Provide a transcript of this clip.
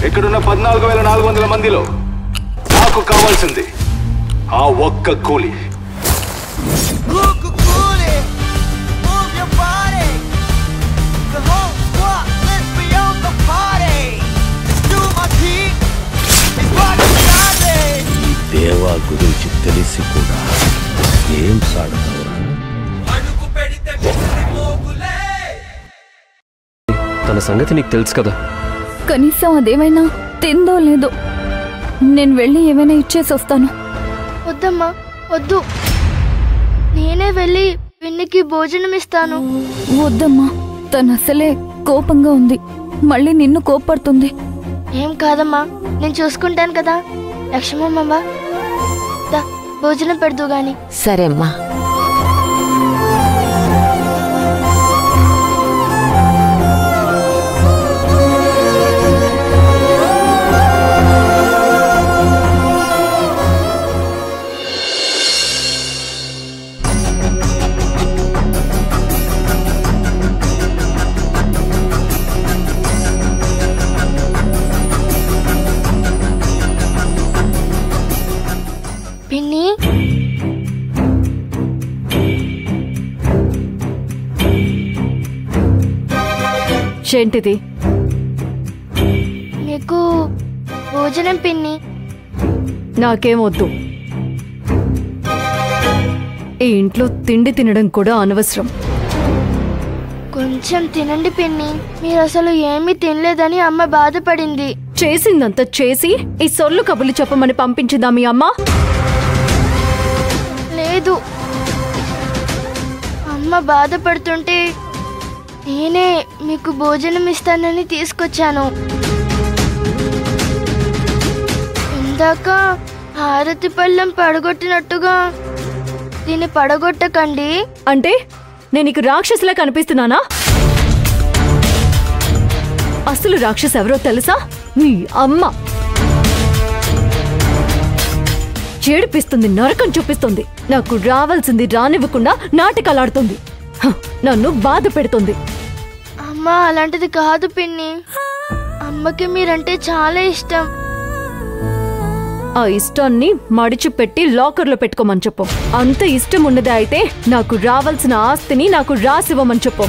ఇక్కడున్న 14,400 మందిలో నాకు కావాల్సింది ఆ ఒక్క కూలి. ఈ దేవా గురించి తెలిసి కూడా ఏం సాడతావురా? తన సంగతి నీకు తెలుసు కదా. కనీసం అదేమైనా తిందో లేదో. నేను వెళ్ళి ఏమైనా ఇచ్చేసి వస్తాను. వద్దమ్మా, వద్దు. నేనే వెళ్ళి పిన్నికి భోజనం ఇస్తాను. వద్దమ్మా, తను అసలే కోపంగా ఉంది. మళ్ళీ నిన్ను కోప్పడుతుంది. ఏం కాదమ్మా, నేను చూసుకుంటాను కదా. లక్ష్మమ్మ, భోజనం పెడదు గాని. సరే అమ్మా. పిన్ని, ఏంటిది? మీకు భోజనం పిన్ని. నాకేం వద్దు. ఈ ఇంట్లో తిండి తినడం కూడా అనవసరం. కొంచెం తినండి పిన్ని. మీరు అసలు ఏమీ తినలేదని అమ్మ బాధపడింది. చేసిందంతా చేసి ఈ సొల్లు కబుర్లు చెప్పమని పంపించిందా మీ అమ్మ? లేదు, అమ్మ బాధపడుతుంటే నేనే మీకు భోజనం ఇస్తానని తీసుకొచ్చాను. ఇందాక హారతి పళ్ళెం పడగొట్టినట్టుగా దీన్ని పడగొట్టకండి. అంటే నేను నీకు రాక్షసులా కనిపిస్తున్నానా? అసలు రాక్షసు ఎవరో తెలుసా? మీ అమ్మ. చేడిపిస్తుంది, నరకం చూపిస్తుంది. నాకు రావాల్సింది రానివ్వకుండా నాటకాలాడుతుంది. నన్ను బాధ పెడుతుంది. అమ్మ అలాంటిది కాదు పిన్ని. అమ్మకి మీరంటే చాలా ఇష్టం. ఆ ఇష్టాన్ని మడిచిపెట్టి లాకర్లో పెట్టుకోమని చెప్పు. అంత ఇష్టం ఉన్నదే అయితే నాకు రావాల్సిన ఆస్తిని నాకు రాసివ్వమని చెప్పు.